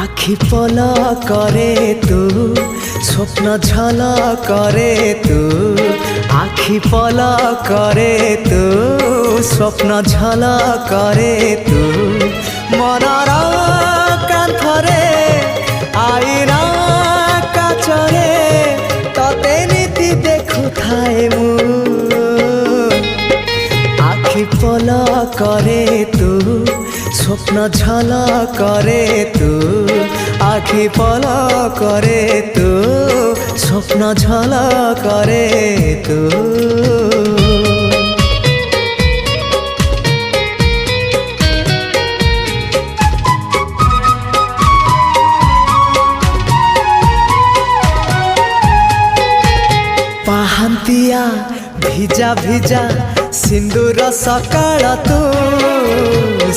আখি পলা করে তু স্বপ্ন ঝলা করে তু আখি পলা করে তু স্বপ্ন ঝলা করে তু মনর কান্থরে আইনা কাচরে ততে নীতি দেখুথাए মু আখি পলা করে তু স্বপ্ন ঝলা করে তু আখি পলা করে তু স্বপ্ন ঝলা করে তু ପାହାନ୍ତିଆ ଭିଜା ଭିଜା ସିନ୍ଦୁର ସକାଳ ତୁ